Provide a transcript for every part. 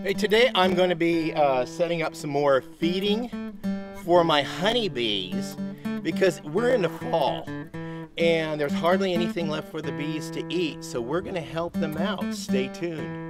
Hey, today I'm going to be setting up some more feeding for my honeybees because we're in the fall and there's hardly anything left for the bees to eat, so we're going to help them out. Stay tuned.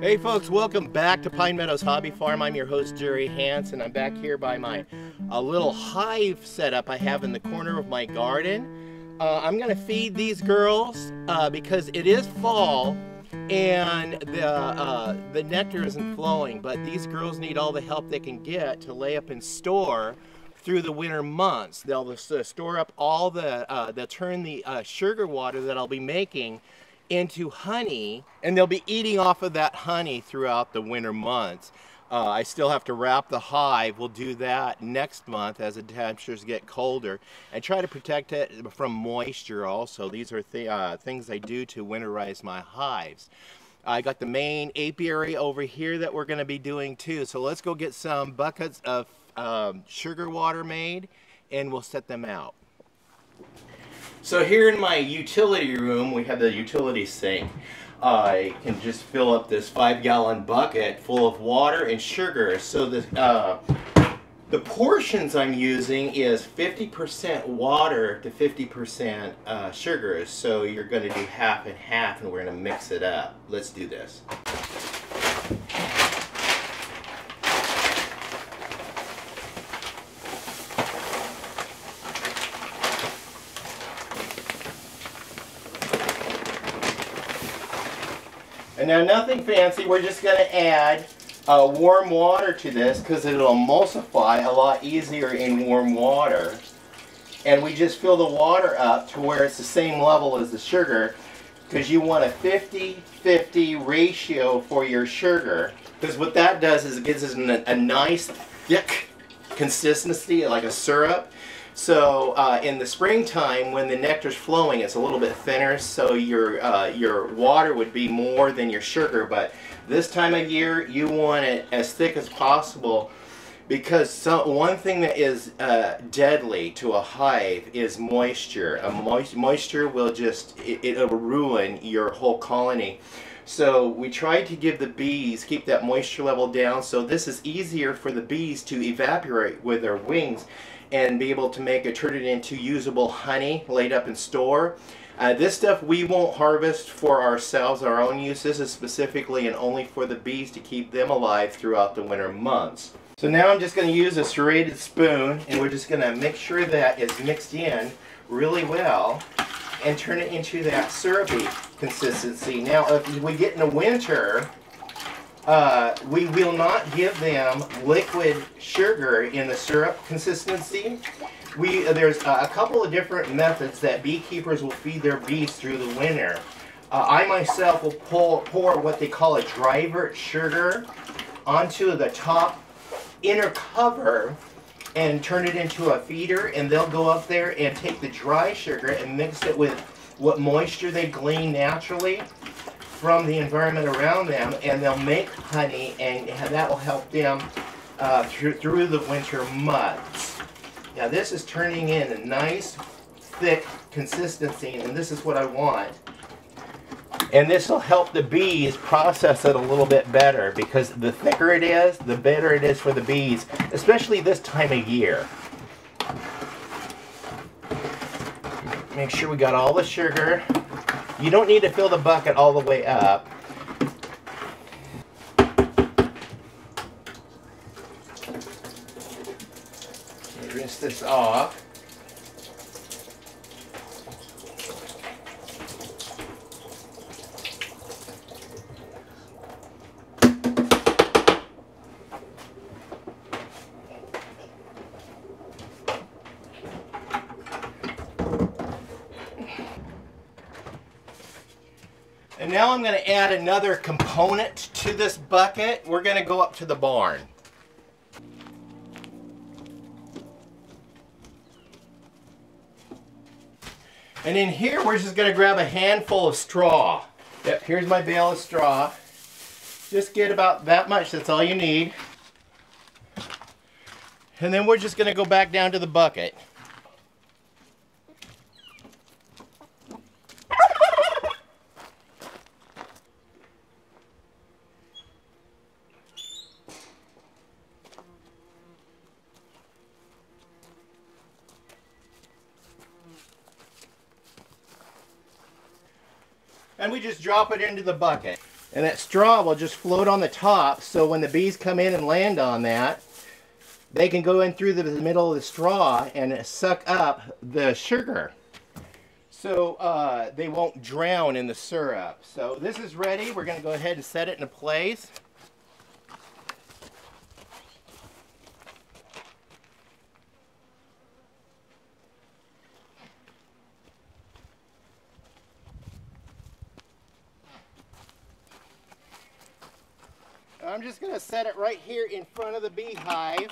Hey folks, welcome back to Pine Meadows Hobby Farm. I'm your host, Jerry Hanson. I'm back here by my little hive setup I have in the corner of my garden. I'm going to feed these girls because it is fall and the nectar isn't flowing, but these girls need all the help they can get to lay up and store through the winter months. They'll store up all they'll turn the sugar water that I'll be making into honey, and they'll be eating off of that honey throughout the winter months. I still have to wrap the hive. We'll do that next month as the temperatures get colder and try to protect it from moisture also. These are things I do to winterize my hives. I got the main apiary over here that we're going to be doing too. So let's go get some buckets of sugar water made and we'll set them out. So here in my utility room, we have the utility sink. I can just fill up this 5-gallon bucket full of water and sugar. So the portions I'm using is 50% water to 50% sugar. So you're going to do half and half, and we're going to mix it up. Let's do this. And now nothing fancy, we're just going to add warm water to this because it'll emulsify a lot easier in warm water. And we just fill the water up to where it's the same level as the sugar because you want a 50-50 ratio for your sugar. Because what that does is it gives us a nice thick consistency like a syrup. So in the springtime, when the nectar's flowing, it's a little bit thinner, so your water would be more than your sugar. But this time of year, you want it as thick as possible because one thing that is deadly to a hive is moisture. Moisture will it'll ruin your whole colony. So we try to give the bees, keep that moisture level down, so this is easier for the bees to evaporate with their wings and be able to turn it into usable honey laid up in store. This stuff we won't harvest for ourselves, our own use. This is specifically and only for the bees to keep them alive throughout the winter months. So now I'm just going to use a serrated spoon and we're just going to make sure that it's mixed in really well and turn it into that syrupy consistency. Now if we get in the winter, we will not give them liquid sugar in the syrup consistency. There's a couple of different methods that beekeepers will feed their bees through the winter. I myself will pour what they call a driver sugar onto the top inner cover and turn it into a feeder, and they'll go up there and take the dry sugar and mix it with what moisture they glean naturally from the environment around them, and they'll make honey, and that will help them through the winter months. Now this is turning in a nice thick consistency, and this is what I want. And this will help the bees process it a little bit better because the thicker it is, the better it is for the bees, especially this time of year. Make sure we got all the sugar. You don't need to fill the bucket all the way up. Rinse this off. And now I'm going to add another component to this bucket. We're going to go up to the barn. And in here, we're just going to grab a handful of straw. Yep, here's my bale of straw. Just get about that much, that's all you need. And then we're just going to go back down to the bucket. And we just drop it into the bucket. And that straw will just float on the top, so when the bees come in and land on that, they can go in through the middle of the straw and suck up the sugar. So they won't drown in the syrup. So this is ready. We're going to go ahead and set it in place. I'm just going to set it right here in front of the beehive.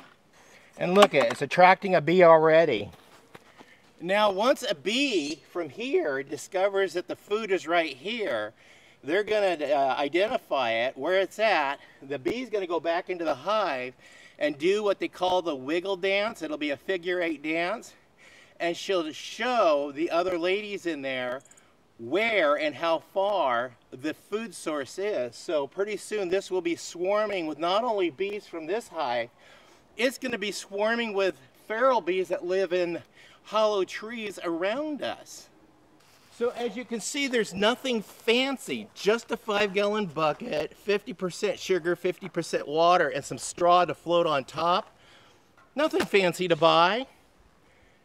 And look at it, it's attracting a bee already. Now once a bee from here discovers that the food is right here, they're going to identify it where it's at. The bee's going to go back into the hive and do what they call the wiggle dance. It'll be a figure-8 dance. And she'll show the other ladies in there where and how far the food source is. So pretty soon this will be swarming with not only bees from this hive, it's going to be swarming with feral bees that live in hollow trees around us. So as you can see, there's nothing fancy, just a 5-gallon bucket, 50% sugar, 50% water, and some straw to float on top. Nothing fancy to buy.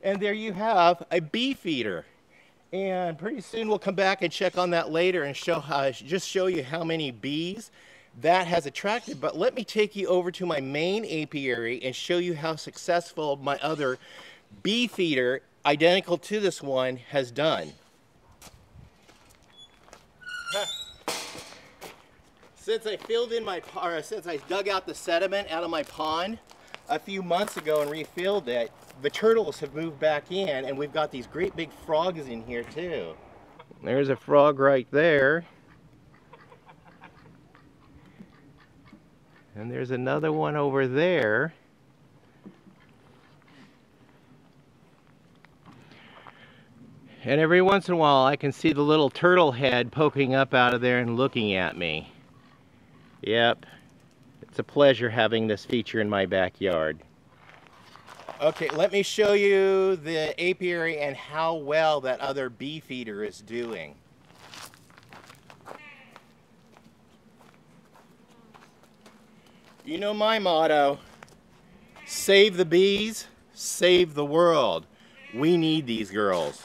And there you have a bee feeder. And pretty soon we'll come back and check on that later and just show you how many bees that has attracted. But let me take you over to my main apiary and show you how successful my other bee feeder, identical to this one, has done. Since I dug out the sediment out of my pond a few months ago and refilled it, the turtles have moved back in, and we've got these great big frogs in here too. There's a frog right there. And there's another one over there. And every once in a while I can see the little turtle head poking up out of there and looking at me. Yep, it's a pleasure having this feature in my backyard. Okay, let me show you the apiary and how well that other bee feeder is doing. You know my motto, save the bees, save the world. We need these girls.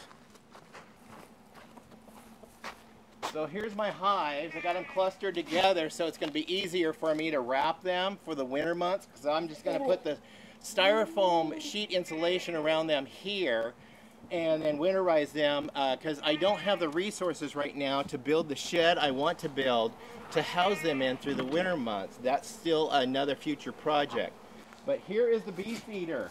So here's my hives. I got them clustered together so it's going to be easier for me to wrap them for the winter months, because I'm just going to put the styrofoam sheet insulation around them here and then winterize them, because I don't have the resources right now to build the shed I want to build to house them in through the winter months. That's still another future project. But here is the bee feeder.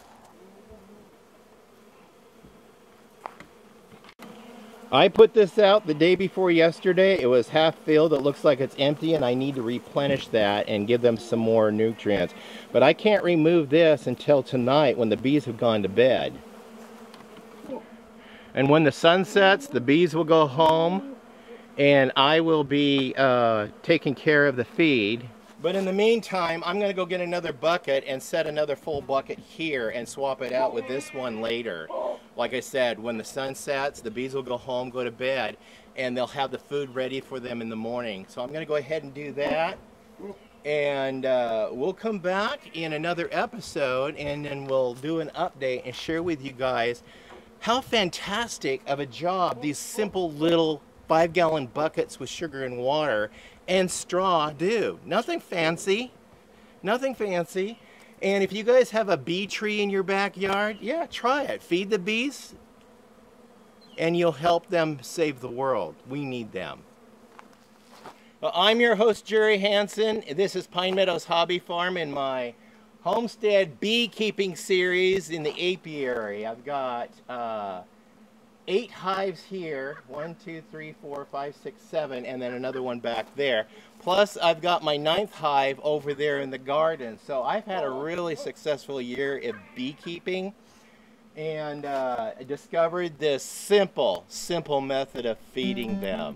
I put this out the day before yesterday. It was half filled. It looks like it's empty, and I need to replenish that and give them some more nutrients. But I can't remove this until tonight when the bees have gone to bed. And when the sun sets, the bees will go home, and I will be taking care of the feed. But in the meantime, I'm going to go get another bucket and set another full bucket here and swap it out with this one later. Like I said, when the sun sets, the bees will go home, go to bed, and they'll have the food ready for them in the morning. So I'm going to go ahead and do that. And we'll come back in another episode, and then we'll do an update and share with you guys how fantastic of a job these simple little 5-gallon buckets with sugar and water and straw do. Nothing fancy. Nothing fancy. And if you guys have a bee tree in your backyard, yeah, try it. Feed the bees, and you'll help them save the world. We need them. Well, I'm your host, Jerry Hanson. This is Pine Meadows Hobby Farm in my Homestead beekeeping series in the apiary. I've got 8 hives here. 1, 2, 3, 4, 5, 6, 7, and then another one back there. Plus, I've got my 9th hive over there in the garden. So I've had a really successful year of beekeeping, and I discovered this simple method of feeding them.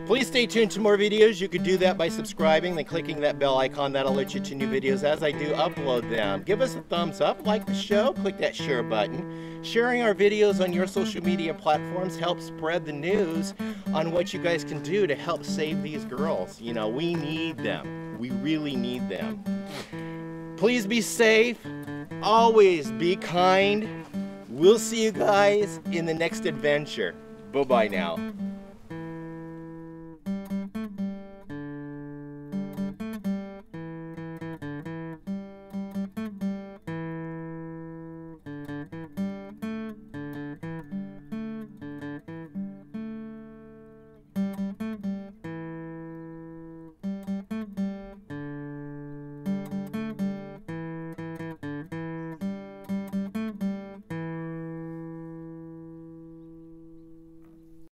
Please stay tuned to more videos. You could do that by subscribing, then clicking that bell icon. That'll alert you to new videos as I do upload them. Give us a thumbs up, like the show, click that share button. Sharing our videos on your social media platforms helps spread the news on what you guys can do to help save these girls. You know, we need them. We really need them. Please be safe. Always be kind. We'll see you guys in the next adventure. Bye-bye now.